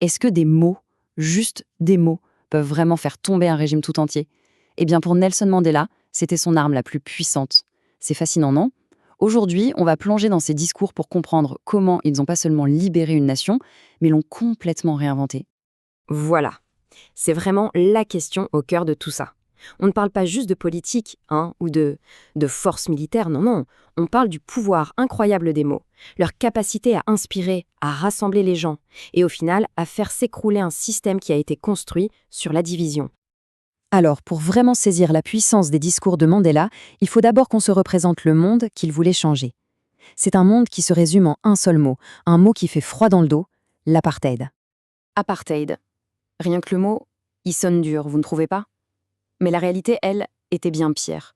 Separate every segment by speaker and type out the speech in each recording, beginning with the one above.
Speaker 1: Est-ce que des mots, juste des mots, peuvent vraiment faire tomber un régime tout entier? Eh bien, pour Nelson Mandela, c'était son arme la plus puissante. C'est fascinant, non? Aujourd'hui, on va plonger dans ses discours pour comprendre comment ils n'ont pas seulement libéré une nation, mais l'ont complètement réinventée.
Speaker 2: Voilà, c'est vraiment la question au cœur de tout ça. On ne parle pas juste de politique, ou de force militaire, non, non. On parle du pouvoir incroyable des mots, leur capacité à inspirer, à rassembler les gens, et au final à faire s'écrouler un système qui a été construit sur la division.
Speaker 1: Alors, pour vraiment saisir la puissance des discours de Mandela, il faut d'abord qu'on se représente le monde qu'il voulait changer. C'est un monde qui se résume en un mot qui fait froid dans le dos, l'apartheid.
Speaker 2: Apartheid. Rien que le mot, il sonne dur, vous ne trouvez pas? Mais la réalité, elle, était bien pire.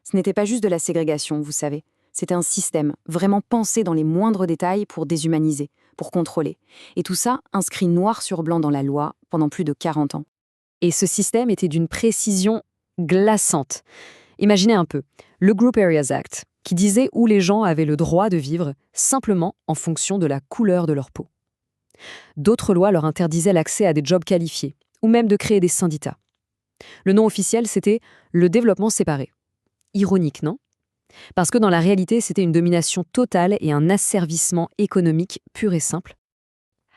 Speaker 2: Ce n'était pas juste de la ségrégation, vous savez. C'était un système, vraiment pensé dans les moindres détails pour déshumaniser, pour contrôler. Et tout ça inscrit noir sur blanc dans la loi pendant plus de 40 ans.
Speaker 1: Et ce système était d'une précision glaçante. Imaginez un peu, le Group Areas Act, qui disait où les gens avaient le droit de vivre simplement en fonction de la couleur de leur peau. D'autres lois leur interdisaient l'accès à des jobs qualifiés, ou même de créer des syndicats. Le nom officiel, c'était le développement séparé. Ironique, non? Parce que dans la réalité, c'était une domination totale et un asservissement économique pur et simple.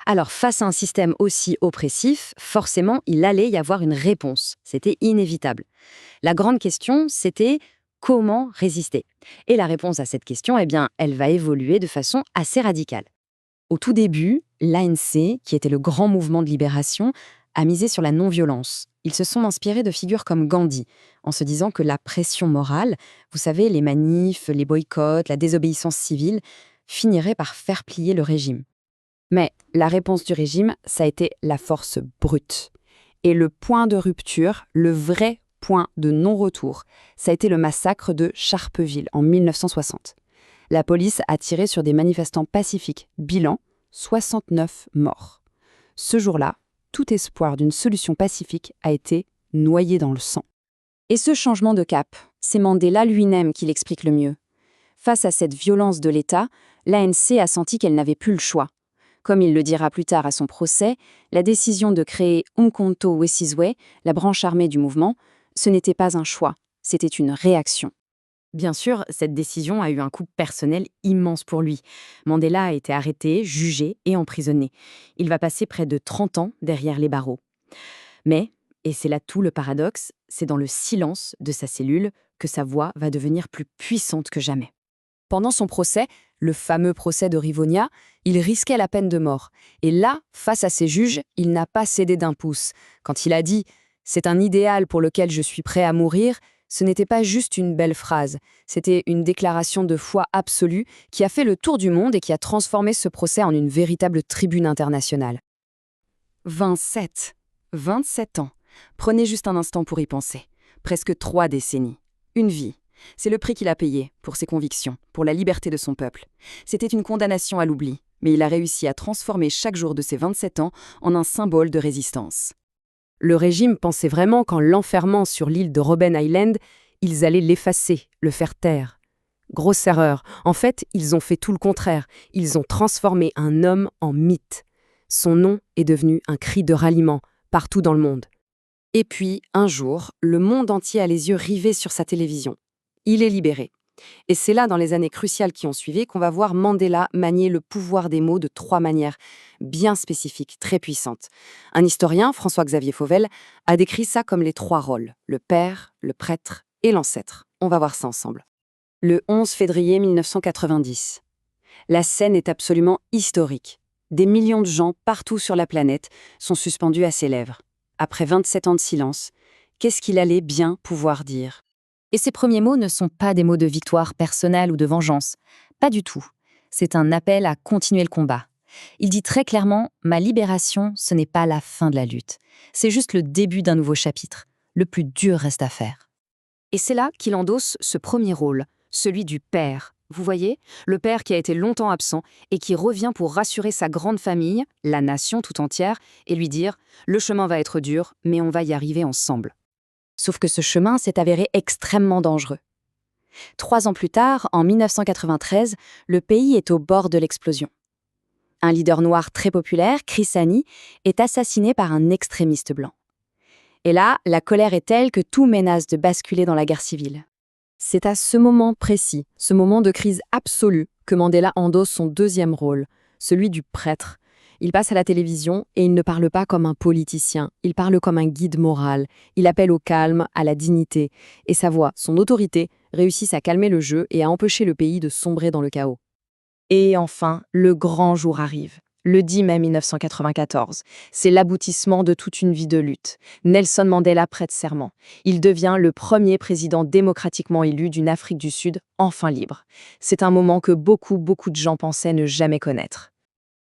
Speaker 2: Alors, face à un système aussi oppressif, forcément, il allait y avoir une réponse. C'était inévitable. La grande question, c'était comment résister? Et la réponse à cette question, eh bien, elle va évoluer de façon assez radicale.
Speaker 1: Au tout début, l'ANC, qui était le grand mouvement de libération, a misé sur la non-violence. Ils se sont inspirés de figures comme Gandhi, en se disant que la pression morale, vous savez, les manifs, les boycotts, la désobéissance civile, finirait par faire plier le régime.
Speaker 2: Mais la réponse du régime, ça a été la force brute. Et le point de rupture, le vrai point de non-retour, ça a été le massacre de Charpeville en 1960. La police a tiré sur des manifestants pacifiques. Bilan, 69 morts. Ce jour-là, tout espoir d'une solution pacifique a été noyé dans le sang. Et ce changement de cap, c'est Mandela lui-même qui l'explique le mieux. Face à cette violence de l'État, l'ANC a senti qu'elle n'avait plus le choix. Comme il le dira plus tard à son procès, la décision de créer Umkhonto we Sizwe, la branche armée du mouvement, ce n'était pas un choix, c'était une réaction. Bien sûr, cette décision a eu un coût personnel immense pour lui. Mandela a été arrêté, jugé et emprisonné. Il va passer près de 30 ans derrière les barreaux. Mais, et c'est là tout le paradoxe, c'est dans le silence de sa cellule que sa voix va devenir plus puissante que jamais. Pendant son procès, le fameux procès de Rivonia, il risquait la peine de mort. Et là, face à ses juges, il n'a pas cédé d'un pouce. Quand il a dit « c'est un idéal pour lequel je suis prêt à mourir », ce n'était pas juste une belle phrase, c'était une déclaration de foi absolue qui a fait le tour du monde et qui a transformé ce procès en une véritable tribune internationale. 27 ans. Prenez juste un instant pour y penser. Presque 3 décennies. Une vie. C'est le prix qu'il a payé pour ses convictions, pour la liberté de son peuple. C'était une condamnation à l'oubli, mais il a réussi à transformer chaque jour de ses 27 ans en un symbole de résistance. Le régime pensait vraiment qu'en l'enfermant sur l'île de Robben Island, ils allaient l'effacer, le faire taire. Grosse erreur. En fait, ils ont fait tout le contraire. Ils ont transformé un homme en mythe. Son nom est devenu un cri de ralliement partout dans le monde. Et puis, un jour, le monde entier a les yeux rivés sur sa télévision. Il est libéré. Et c'est là, dans les années cruciales qui ont suivi, qu'on va voir Mandela manier le pouvoir des mots de 3 manières bien spécifiques, très puissantes. Un historien, François-Xavier Fauvel, a décrit ça comme les 3 rôles, le père, le prêtre et l'ancêtre. On va voir ça ensemble. Le 11 février 1990. La scène est absolument historique. Des millions de gens partout sur la planète sont suspendus à ses lèvres. Après 27 ans de silence, qu'est-ce qu'il allait bien pouvoir dire ?
Speaker 1: Et ces premiers mots ne sont pas des mots de victoire personnelle ou de vengeance. Pas du tout. C'est un appel à continuer le combat. Il dit très clairement « Ma libération, ce n'est pas la fin de la lutte. C'est juste le début d'un nouveau chapitre. Le plus dur reste à faire. »
Speaker 2: Et c'est là qu'il endosse ce premier rôle, celui du père. Vous voyez, le père qui a été longtemps absent et qui revient pour rassurer sa grande famille, la nation tout entière, et lui dire « Le chemin va être dur, mais on va y arriver ensemble. » Sauf que ce chemin s'est avéré extrêmement dangereux. 3 ans plus tard, en 1993, le pays est au bord de l'explosion. Un leader noir très populaire, Chris Hani, est assassiné par un extrémiste blanc. Et là, la colère est telle que tout menace de basculer dans la guerre civile.
Speaker 1: C'est à ce moment précis, ce moment de crise absolue, que Mandela endosse son deuxième rôle, celui du prêtre. Il passe à la télévision et il ne parle pas comme un politicien, il parle comme un guide moral. Il appelle au calme, à la dignité. Et sa voix, son autorité, réussissent à calmer le jeu et à empêcher le pays de sombrer dans le chaos.
Speaker 3: Et enfin, le grand jour arrive. Le 10 mai 1994, c'est l'aboutissement de toute une vie de lutte. Nelson Mandela prête serment. Il devient le premier président démocratiquement élu d'une Afrique du Sud enfin libre. C'est un moment que beaucoup de gens pensaient ne jamais connaître.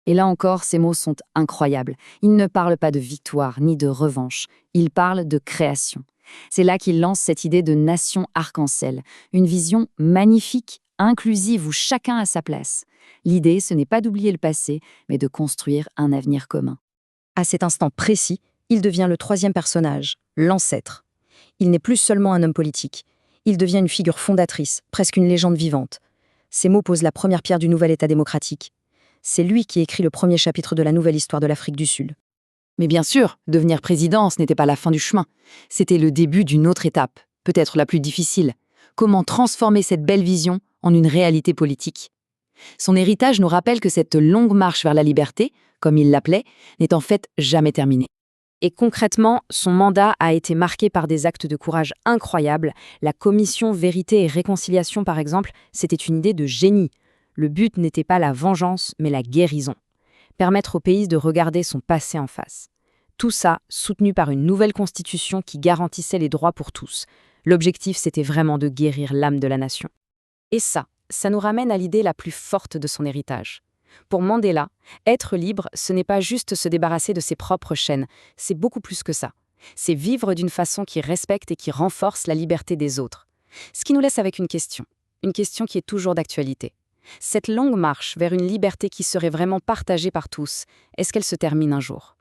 Speaker 2: Et là encore, ces mots sont incroyables. Il ne parle pas de victoire ni de revanche, il parle de création. C'est là qu'il lance cette idée de nation arc-en-ciel, une vision magnifique, inclusive où chacun a sa place. L'idée, ce n'est pas d'oublier le passé, mais de construire un avenir commun.
Speaker 4: À cet instant précis, il devient le troisième personnage, l'ancêtre. Il n'est plus seulement un homme politique, il devient une figure fondatrice, presque une légende vivante. Ces mots posent la première pierre du nouvel État démocratique. C'est lui qui écrit le premier chapitre de la nouvelle histoire de l'Afrique du Sud.
Speaker 2: Mais bien sûr, devenir président, ce n'était pas la fin du chemin. C'était le début d'une autre étape, peut-être la plus difficile. Comment transformer cette belle vision en une réalité politique ? Son héritage nous rappelle que cette longue marche vers la liberté, comme il l'appelait, n'est en fait jamais terminée.
Speaker 4: Et concrètement, son mandat a été marqué par des actes de courage incroyables. La commission Vérité et Réconciliation, par exemple, c'était une idée de génie. Le but n'était pas la vengeance, mais la guérison. Permettre au pays de regarder son passé en face. Tout ça soutenu par une nouvelle constitution qui garantissait les droits pour tous. L'objectif, c'était vraiment de guérir l'âme de la nation. Et ça nous ramène à l'idée la plus forte de son héritage. Pour Mandela, être libre, ce n'est pas juste se débarrasser de ses propres chaînes, c'est beaucoup plus que ça. C'est vivre d'une façon qui respecte et qui renforce la liberté des autres. Ce qui nous laisse avec une question qui est toujours d'actualité. Cette longue marche vers une liberté qui serait vraiment partagée par tous, est-ce qu'elle se termine un jour ?